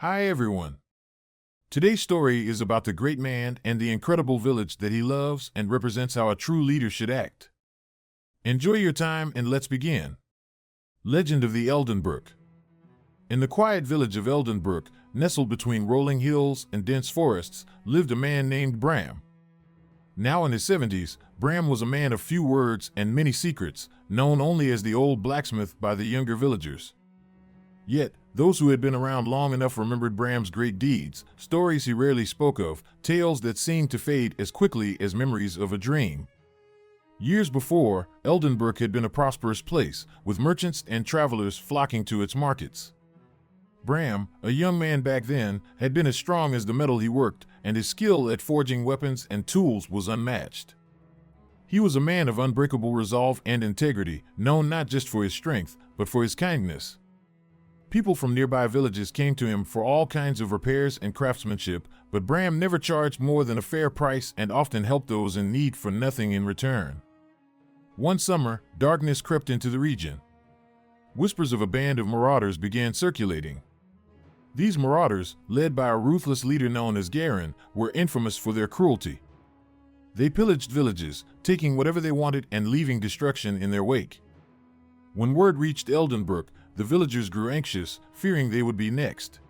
Hi everyone. Today's story is about the great man and the incredible village that he loves and represents how a true leader should act. Enjoy your time and let's begin. Legend of the Eldenbrook. In the quiet village of Eldenbrook, nestled between rolling hills and dense forests, lived a man named Bram. Now in his 70s, Bram was a man of few words and many secrets, known only as the old blacksmith by the younger villagers. Yet, those who had been around long enough remembered Bram's great deeds, stories he rarely spoke of, tales that seemed to fade as quickly as memories of a dream. Years before, Eldenbrook had been a prosperous place, with merchants and travelers flocking to its markets. Bram, a young man back then, had been as strong as the metal he worked, and his skill at forging weapons and tools was unmatched. He was a man of unbreakable resolve and integrity, known not just for his strength, but for his kindness. People from nearby villages came to him for all kinds of repairs and craftsmanship, but Bram never charged more than a fair price and often helped those in need for nothing in return. One summer, darkness crept into the region. Whispers of a band of marauders began circulating. These marauders, led by a ruthless leader known as Garin, were infamous for their cruelty. They pillaged villages, taking whatever they wanted and leaving destruction in their wake. When word reached Eldenbrook, the villagers grew anxious, fearing they would be next.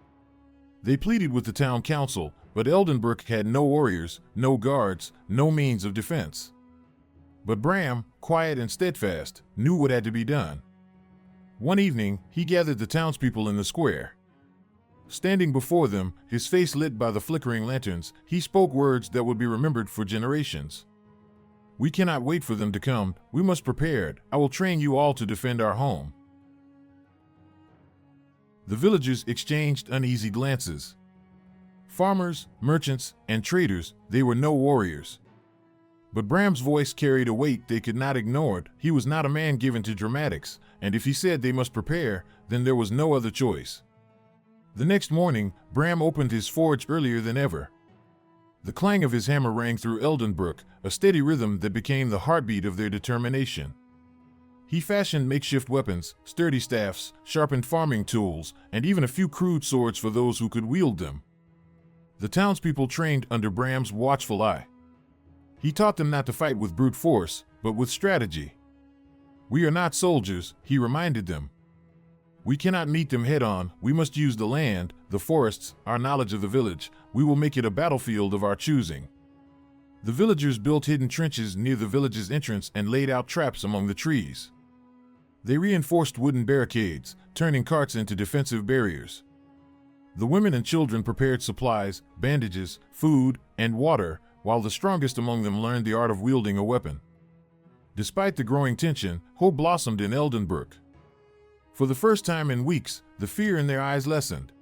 They pleaded with the town council, but Eldenbrook had no warriors, no guards, no means of defense. But Bram, quiet and steadfast, knew what had to be done. One evening, he gathered the townspeople in the square. Standing before them, his face lit by the flickering lanterns, he spoke words that would be remembered for generations. "We cannot wait for them to come. We must prepare. I will train you all to defend our home." The villagers exchanged uneasy glances. Farmers, merchants, and traders, they were no warriors. But Bram's voice carried a weight they could not ignore. He was not a man given to dramatics, and if he said they must prepare, then there was no other choice. The next morning, Bram opened his forge earlier than ever. The clang of his hammer rang through Eldenbrook, a steady rhythm that became the heartbeat of their determination. He fashioned makeshift weapons, sturdy staffs, sharpened farming tools, and even a few crude swords for those who could wield them. The townspeople trained under Bram's watchful eye. He taught them not to fight with brute force, but with strategy. "We are not soldiers," he reminded them. "We cannot meet them head-on. We must use the land, the forests, our knowledge of the village. We will make it a battlefield of our choosing." The villagers built hidden trenches near the village's entrance and laid out traps among the trees. They reinforced wooden barricades, turning carts into defensive barriers. The women and children prepared supplies, bandages, food, and water, while the strongest among them learned the art of wielding a weapon. Despite the growing tension, hope blossomed in Eldenbrook. For the first time in weeks, the fear in their eyes lessened.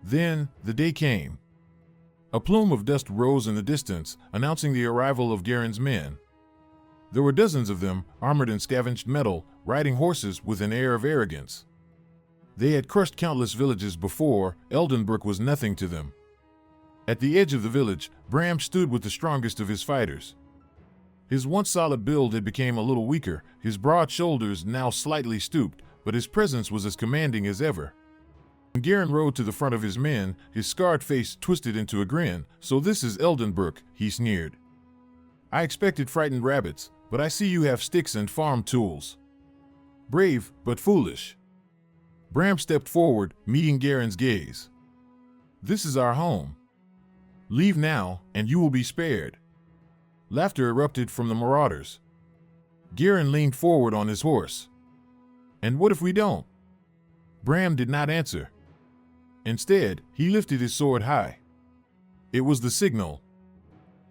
Then, the day came. A plume of dust rose in the distance, announcing the arrival of Garin's men. There were dozens of them, armored in scavenged metal, riding horses with an air of arrogance. They had crushed countless villages before. Eldenbrook was nothing to them. At the edge of the village, Bram stood with the strongest of his fighters. His once solid build had become a little weaker, his broad shoulders now slightly stooped, but his presence was as commanding as ever. When Garin rode to the front of his men, his scarred face twisted into a grin. "So this is Eldenbrook," he sneered. "I expected frightened rabbits, but I see you have sticks and farm tools. Brave, but foolish." Bram stepped forward, meeting Garin's gaze. "This is our home. Leave now, and you will be spared." Laughter erupted from the marauders. Garin leaned forward on his horse. "And what if we don't?" Bram did not answer. Instead, he lifted his sword high. It was the signal.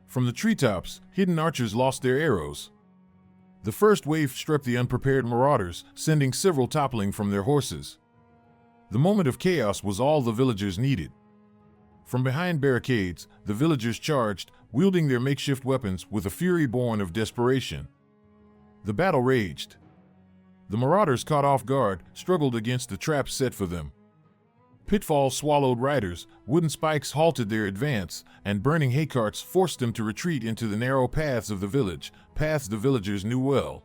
From the treetops, hidden archers lost their arrows. The first wave struck the unprepared marauders, sending several toppling from their horses. The moment of chaos was all the villagers needed. From behind barricades, the villagers charged, wielding their makeshift weapons with a fury born of desperation. The battle raged. The marauders, caught off guard, struggled against the traps set for them. Pitfalls swallowed riders, wooden spikes halted their advance, and burning hay carts forced them to retreat into the narrow paths of the village, paths the villagers knew well.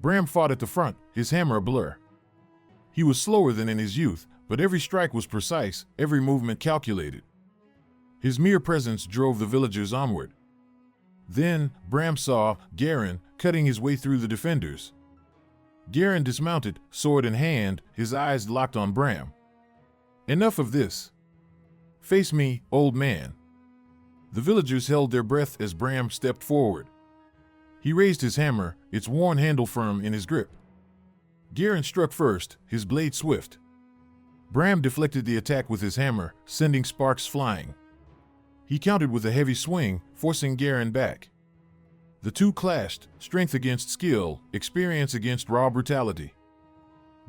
Bram fought at the front, his hammer a blur. He was slower than in his youth, But every strike was precise, every movement calculated. His mere presence drove the villagers onward. Then, Bram saw Garin cutting his way through the defenders. Garin dismounted, sword in hand, his eyes locked on Bram. "Enough of this. Face me, old man." The villagers held their breath as Bram stepped forward. He raised his hammer, its worn handle firm in his grip. Garin struck first, his blade swift. Bram deflected the attack with his hammer, sending sparks flying. He countered with a heavy swing, forcing Garin back. The two clashed, strength against skill, experience against raw brutality.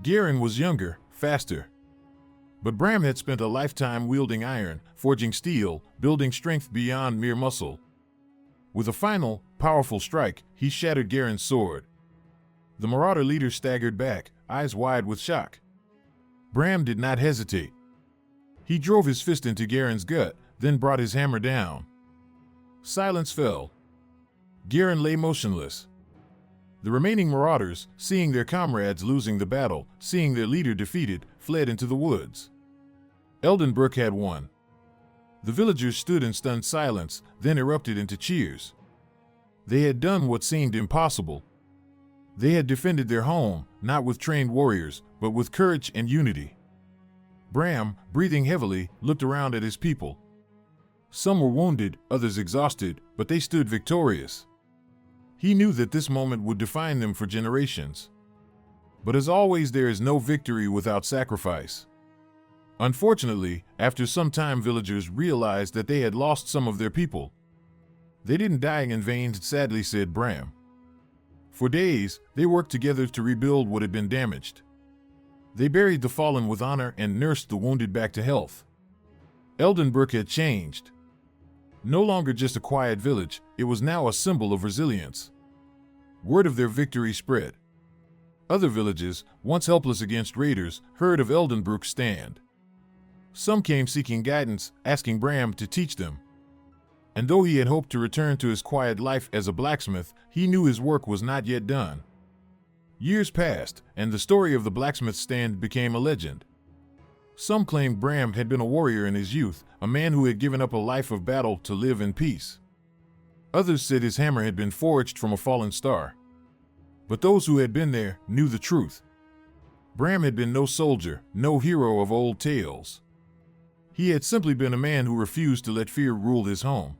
Garin was younger, faster. But Bram had spent a lifetime wielding iron, forging steel, building strength beyond mere muscle. With a final, powerful strike, he shattered Garin's sword. The marauder leader staggered back, eyes wide with shock. Bram did not hesitate. He drove his fist into Garin's gut, then brought his hammer down. Silence fell. Garin lay motionless. The remaining marauders, seeing their comrades losing the battle, seeing their leader defeated, fled into the woods. Eldenbrook had won. The villagers stood in stunned silence, then erupted into cheers. They had done what seemed impossible. They had defended their home, not with trained warriors, but with courage and unity. Bram, breathing heavily, looked around at his people. Some were wounded, others exhausted, but they stood victorious. He knew that this moment would define them for generations. But as always, there is no victory without sacrifice. Unfortunately, after some time, villagers realized that they had lost some of their people. "They didn't die in vain," sadly said Bram. For days, they worked together to rebuild what had been damaged. They buried the fallen with honor and nursed the wounded back to health. Eldenbrook had changed. No longer just a quiet village, it was now a symbol of resilience. Word of their victory spread. Other villages, once helpless against raiders, heard of Eldenbrook's stand. Some came seeking guidance, asking Bram to teach them. And though he had hoped to return to his quiet life as a blacksmith, he knew his work was not yet done. Years passed, and the story of the blacksmith's stand became a legend. Some claimed Bram had been a warrior in his youth, a man who had given up a life of battle to live in peace. Others said his hammer had been forged from a fallen star. But those who had been there knew the truth. Bram had been no soldier, no hero of old tales. He had simply been a man who refused to let fear rule his home.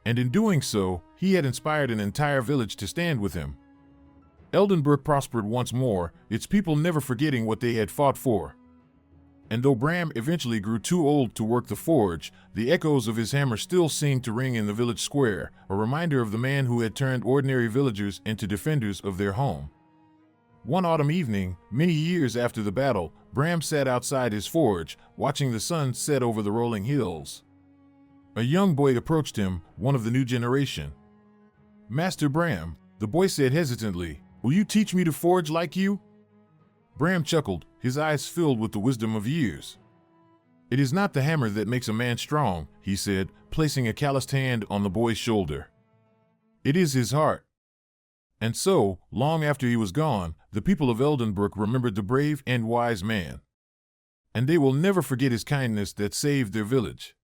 And in doing so, he had inspired an entire village to stand with him. Eldenbrook prospered once more, its people never forgetting what they had fought for. And though Bram eventually grew too old to work the forge, the echoes of his hammer still seemed to ring in the village square, a reminder of the man who had turned ordinary villagers into defenders of their home. One autumn evening, many years after the battle, Bram sat outside his forge, watching the sun set over the rolling hills. A young boy approached him, one of the new generation. "Master Bram," the boy said hesitantly, "will you teach me to forge like you?" Bram chuckled, his eyes filled with the wisdom of years. "It is not the hammer that makes a man strong," he said, placing a calloused hand on the boy's shoulder. "It is his heart." And so, long after he was gone, the people of Eldenbrook remembered the brave and wise man. And they will never forget his kindness that saved their village.